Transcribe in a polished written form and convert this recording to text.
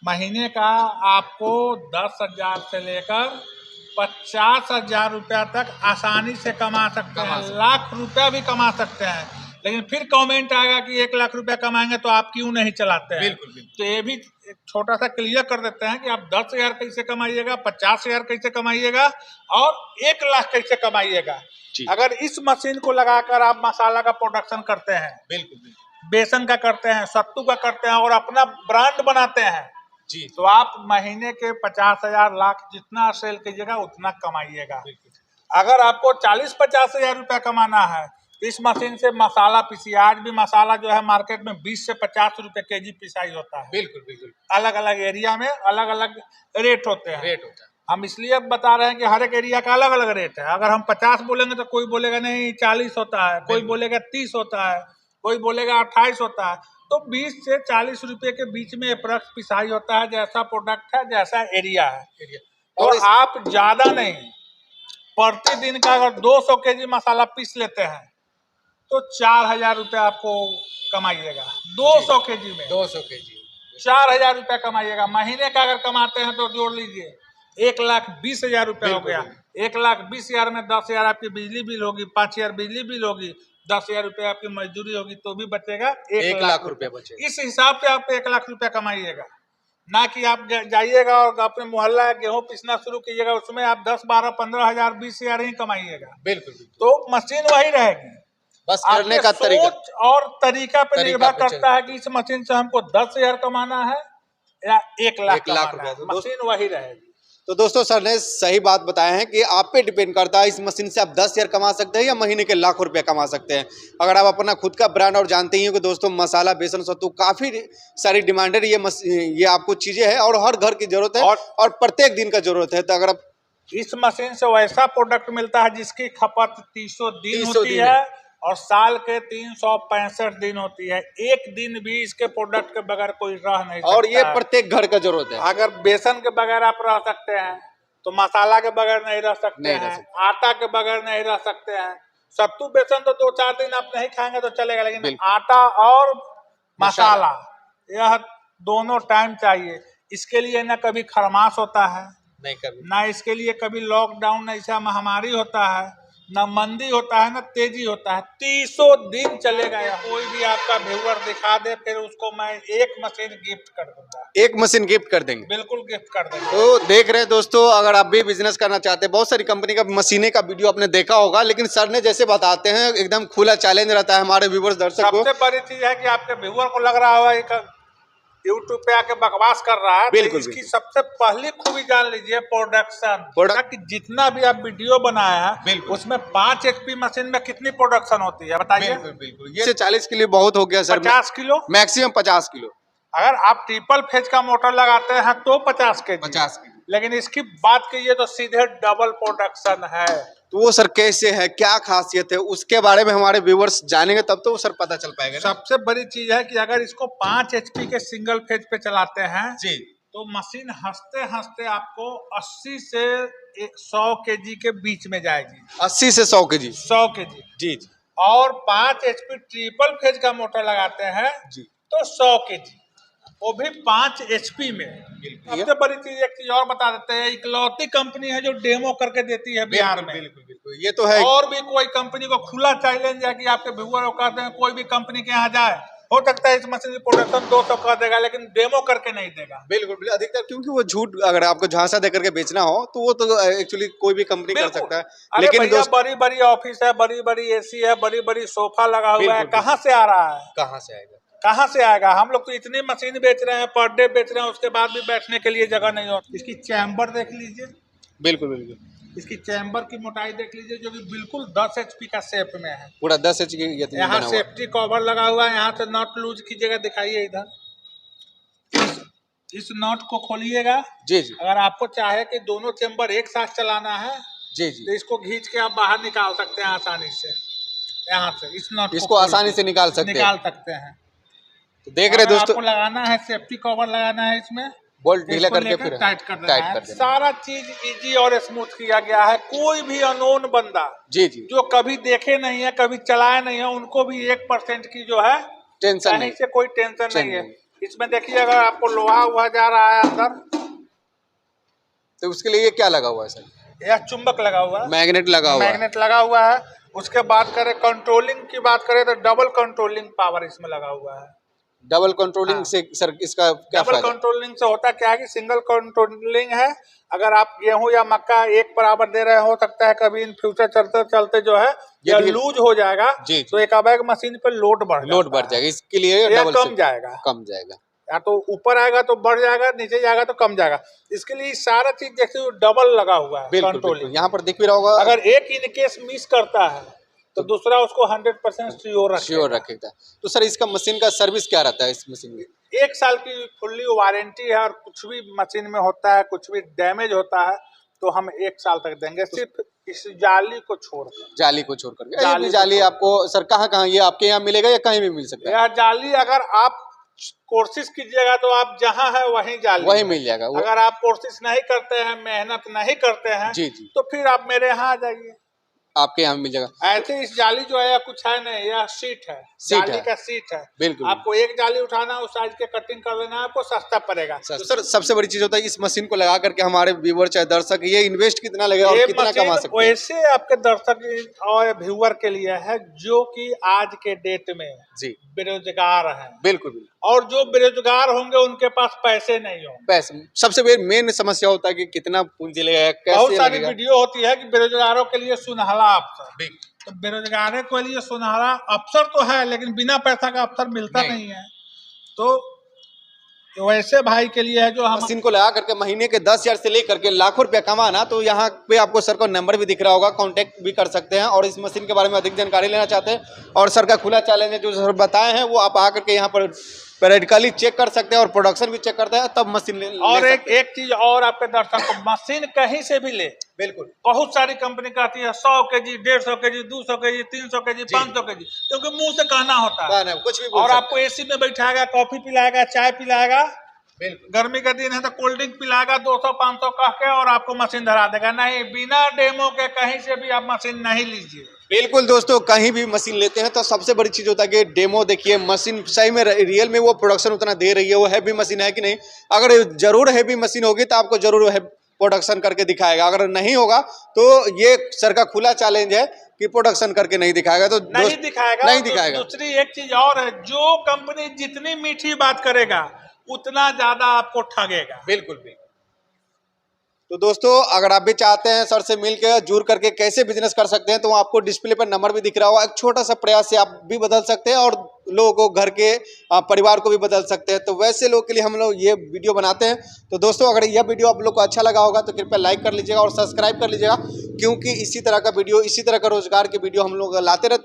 महीने का आपको 10,000 से लेकर 50,000 रुपया तक आसानी से कमा सकते हैं, लाख रुपया भी कमा सकते हैं। लेकिन फिर कमेंट आएगा कि 1 लाख रुपया कमाएंगे तो आप क्यों नहीं चलाते हैं। बिल्कुल। तो ये भी एक छोटा सा क्लियर कर देते हैं कि आप 10,000 कैसे कमाइएगा, 50,000 कैसे कमाइएगा और 1 लाख कैसे कमाइएगा। अगर इस मशीन को लगाकर आप मसाला का प्रोडक्शन करते हैं, बिल्कुल, बेसन का करते हैं, सत्तू का करते हैं और अपना ब्रांड बनाते हैं जी, तो आप महीने के 50,000 लाख जितना सेल कीजिएगा उतना कमाइएगा। अगर आपको 40-50,000 रुपया कमाना है इस मशीन से मसाला पीसिए। आज भी मसाला जो है मार्केट में 20 से 50 रुपए केजी पिसाई होता है। बिल्कुल। अलग अलग एरिया में अलग अलग रेट होते हैं। हम इसलिए बता रहे हैं कि हर एक एरिया का अलग अलग रेट है। अगर हम 50 बोलेंगे तो कोई बोलेगा नहीं 40 होता है, कोई बोलेगा 30 होता है, कोई बोलेगा 28 होता है। तो 20 से 40 रुपए के बीच में अप्रॉक्स पिसाई होता है, जैसा प्रोडक्ट है, जैसा एरिया है। और आप ज्यादा नहीं, प्रतिदिन का अगर 200 केजी मसाला पीस लेते हैं तो 4,000 रुपया आपको कमाइएगा। 200 केजी में 200 केजी 4,000 रुपया कमाइएगा। महीने का अगर कमाते हैं तो जोड़ लीजिए 1,20,000 रुपया हो गया। 1,20,000 में 10,000 आपकी बिजली बिल होगी, 5,000 बिजली बिल होगी, 10,000 रुपया आपकी मजदूरी होगी, तो भी बचेगा 1 लाख रुपया बचेगा। इस हिसाब से आप 1 लाख रुपया कमाइएगा। ना कि आप जाइएगा और अपने मोहल्ला गेहूं पीसना शुरू कीजिएगा, उसमें आप 10, 12, 15,000, 20,000 ही कमाइएगा। बिल्कुल। तो मशीन वही रहेगी, बस करने का तरीका और तरीका पे निर्भर करता है कि इस मशीन से हमको 10,000 कमाना है या 1 लाख कमाना है। मशीन वही रहेगी। तो दोस्तों सर ने सही बात बताया है कि आप पे डिपेंड करता है। इस मशीन से आप 10,000 कमा सकते हैं या महीने के लाखों रुपए कमा सकते हैं। अगर आप अपना खुद का ब्रांड, और जानते ही हो कि दोस्तों मसाला, बेसन, सत्तू काफ़ी सारी डिमांडेड ये आपको चीज़ें हैं और हर घर की जरूरत है और प्रत्येक दिन का जरूरत है। तो अगर आप इस मशीन से वैसा प्रोडक्ट मिलता है जिसकी खपत 300 दिन होती है और साल के 365 दिन होती है। एक दिन भी इसके प्रोडक्ट के बगैर कोई रह नहीं सकता। और ये प्रत्येक घर का जरूरत है। अगर बेसन के बगैर आप रह सकते हैं तो मसाला के बगैर नहीं रह सकते हैं, आटा के बगैर नहीं रह सकते हैं। सत्तू बेसन तो 2-4 दिन आप नहीं खाएंगे तो चलेगा, लेकिन आटा और मसाला यह दोनों टाइम चाहिए। इसके लिए न कभी खरमास होता है, नहीं कभी, ना इसके लिए कभी लॉकडाउन ऐसा महामारी होता है, ना मंदी होता है, ना तेजी होता है। 300 दिन चलेगा। कोई भी आपका व्यूअर दिखा दे, फिर उसको मैं एक मशीन गिफ्ट कर दूंगा। एक मशीन गिफ्ट कर देंगे? बिल्कुल गिफ्ट कर देंगे। तो देख रहे हैं दोस्तों, अगर आप भी बिजनेस करना चाहते हैं, बहुत सारी कंपनी का मशीनें का वीडियो आपने देखा होगा, लेकिन सर ने जैसे बताते हैं एकदम खुला चैलेंज रहता है हमारे व्यूअर्स दर्शक को। सबसे बड़ी चीज है कि आपके व्यूअर को लग रहा होगा एक यूट्यूब पे आके बकवास कर रहा है। बिल्कुल, इसकी सबसे पहली खूबी जान लीजिए प्रोडक्शन। कि जितना भी आप वीडियो बनाया है उसमें 5 HP मशीन में कितनी प्रोडक्शन होती है बताइए। बिल्कुल। ये 40 किलो बहुत हो गया सर। 50 kilo, maximum 50 kilo. अगर आप ट्रिपल फेज का मोटर लगाते हैं तो 50 केजी, 50 किलो। लेकिन इसकी बात कीजिए तो सीधे डबल प्रोडक्शन है। तो वो सर कैसे है, क्या खासियत है, उसके बारे में हमारे व्यूअर्स जानेंगे तब तो वो सर पता चल पाएगा। सबसे बड़ी चीज है कि अगर इसको 5 HP के सिंगल फेज पे चलाते हैं जी, तो मशीन हंसते हंसते आपको 80 से 100 केजी के बीच में जाएगी। 80 से 100 केजी। 100 केजी जी। और 5 HP ट्रिपल फेज का मोटर लगाते हैं जी तो 100 केजी, वो भी 5 HP में। सबसे बड़ी चीज एक चीज और बता देते हैं, इकलौती कंपनी है जो डेमो करके देती है बिहार में। बिल्कुल, ये तो है। और भी कोई कंपनी को खुला चैलेंज है कि आपके व्यूअर को कहते हैं कोई भी कंपनी के यहाँ जाए, हो सकता है इस मशीन की प्रोडक्शन 200 कर देगा, लेकिन डेमो करके नहीं देगा। बिल्कुल अधिकतर, क्योंकि वो झूठ, अगर आपको झांसा दे करके बेचना हो तो वो तो एक्चुअली कोई भी कंपनी कर सकता है। लेकिन बड़ी बड़ी ऑफिस है, बड़ी बड़ी AC है, बड़ी बड़ी सोफा लगा हुआ है, कहाँ से आ रहा है, कहाँ से आएगा, कहाँ से आएगा। हम लोग तो इतनी मशीन बेच रहे हैं, पर डे बेच रहे हैं, उसके बाद भी बैठने के लिए जगह नहीं होती। इसकी चैम्बर देख लीजिए। बिल्कुल। इसकी चैम्बर की मोटाई देख लीजिए, जो कि बिल्कुल 10 HP का शेप में है। पूरा 10 HP की। यहाँ सेफ्टी कवर लगा हुआ है, यहाँ से नट लूज कीजिएगा, दिखाइए इधर। इस नट को खोलिएगा। जी। अगर आपको चाहे कि दोनों चैम्बर एक साथ चलाना है जी, तो इसको खींच के आप बाहर निकाल सकते हैं आसानी से। यहाँ से इस नट इसको आसानी से निकाल सकते हैं। तो देख रहे दोस्तों, आपको लगाना है सेफ्टी कवर, लगाना है इसमें, बोल्ट ढीला करके फिर टाइट कर देना है। सारा चीज इजी और स्मूथ किया गया है। कोई भी अननोन बंदा जी जो कभी देखे नहीं है, कभी चलाए नहीं है, उनको भी 1% की जो है टेंशन नहीं से कोई टेंशन नहीं है। इसमें देखिए अगर आपको लोहा हुआ जा रहा है अंदर, तो उसके लिए ये क्या लगा हुआ है सर? यह चुंबक लगा हुआ है, मैग्नेट लगा हुआ है। मैग्नेट लगा हुआ है। उसके बात करें कंट्रोलिंग की बात करें तो डबल कंट्रोलिंग पावर इसमें लगा हुआ है। डबल कंट्रोलिंग हाँ। से सर इसका क्या डबल फायदा? कंट्रोलिंग से होता क्या है कि सिंगल कंट्रोलिंग है। अगर आप गेहूं या मक्का एक बराबर दे रहे हो सकता है कभी इन फ्यूचर चलते चलते जो है या लूज हो जाएगा, जी, तो एक अब मशीन पे लोड बढ़ जाएगा, इसके लिए डबल कम जाएगा, या तो ऊपर आएगा तो बढ़ जाएगा, नीचे जाएगा तो कम जाएगा। इसके लिए सारा चीज देखते हो डबल लगा हुआ है कंट्रोलिंग। यहाँ पर दिख भी रहा होगा, अगर एक इन केस मिस करता है तो दूसरा उसको 100% श्योर रखेगा। तो सर इसका मशीन का सर्विस क्या रहता है? इस मशीन में 1 साल की फुल्ली वारंटी है, और कुछ भी मशीन में होता है, कुछ भी डैमेज होता है तो हम 1 साल तक देंगे, सिर्फ इस जाली को छोड़कर। जाली आपको सर कहाँ ये आपके यहाँ मिलेगा या कहीं भी मिल सकता है? यह जाली अगर आप कोशिश कीजिएगा तो आप जहाँ है वहीं मिल जाएगा। अगर आप कोशिश नहीं करते हैं, मेहनत नहीं करते हैं, जी, तो फिर आप मेरे यहाँ आ जाइए, आपके यहाँ मिल जाएगा। ऐसे इस जाली जो है कुछ है नहीं, यह सीट है, जाली का सीट है। बिल्कुल, आपको एक जाली उठाना है, उस साइज के कटिंग कर लेना है, आपको सस्ता पड़ेगा। तो सर सबसे बड़ी चीज होता है इस मशीन को लगा करके हमारे व्यूअर चाहे दर्शक ये इन्वेस्ट कितना लगेगा और कितना कमा सकते हैं? वैसे आपके दर्शक और व्यूअर के लिए है जो कि आज के डेट में जी बेरोजगार हैं। बिल्कुल, और जो बेरोजगार होंगे उनके पास पैसे नहीं होंगे। पैसे सबसे मेन समस्या होता है कि कितना पूंजी लगेगा, कैसे बहुत सारी वीडियो होती है कि बेरोजगारों के लिए सुनहरा अवसर, तो बेरोजगारों के लिए सुनहरा अवसर तो है लेकिन बिना पैसा का अवसर मिलता नहीं है। तो वैसे भाई के लिए है जो हम मशीन को लगा करके महीने के 10,000 से लेकर के लाखों रुपया कमाना, तो यहाँ पे आपको सर का नंबर भी दिख रहा होगा, कांटेक्ट भी कर सकते हैं और इस मशीन के बारे में अधिक जानकारी लेना चाहते हैं और सर का खुला चैलेंज है जो सर बताए हैं वो आप आकर के यहाँ पर पेरियडिकली चेक कर सकते हैं और प्रोडक्शन भी चेक करते हैं, तब मशीन और एक चीज और आपके दर्शक को, मशीन कहीं से भी ले, बिल्कुल बहुत सारी कंपनी कहती है 100 KG, 150 KG, 200 KG, 300 KG, 500 KG, क्योंकि मुंह से कहना होता है कुछ भी और आपको एसी में बैठाएगा, कॉफी पिलाएगा, चाय पिलाएगा, गर्मी का दिन है तो कोल्ड ड्रिंक पिलाएगा 200-500 कह के और आपको मशीन धरा देगा। नहीं, बिना डेमो के कहीं से भी आप मशीन नहीं लीजिए। बिल्कुल दोस्तों, कहीं भी मशीन लेते हैं तो सबसे बड़ी चीज होता है कि डेमो देखिए, मशीन सही में रियल में वो प्रोडक्शन उतना दे रही है, वो हैवी मशीन है कि नहीं। अगर जरूर हैवी मशीन होगी तो आपको जरूर प्रोडक्शन करके दिखाएगा, अगर नहीं होगा तो ये सर का खुला चैलेंज है कि प्रोडक्शन करके नहीं दिखाएगा तो नहीं दिखाएगा। दूसरी एक चीज और है, जो कंपनी जितनी मीठी बात करेगा उतना ज्यादा आपको ठगेगा। बिल्कुल। तो दोस्तों अगर आप भी चाहते हैं सर से मिलकर जुड़ करके कैसे बिजनेस कर सकते हैं तो आपको डिस्प्ले पर नंबर भी दिख रहा होगा, एक छोटा सा प्रयास से आप भी बदल सकते हैं और लोगों को, घर के परिवार को भी बदल सकते हैं। तो वैसे लोग के लिए हम लोग ये वीडियो बनाते हैं। तो दोस्तों अगर यह वीडियो आप लोग को अच्छा लगा होगा तो कृपया लाइक कर लीजिएगा और सब्सक्राइब कर लीजिएगा, क्योंकि इसी तरह का वीडियो, इसी तरह का रोजगार के वीडियो हम लोग लाते रहते हैं।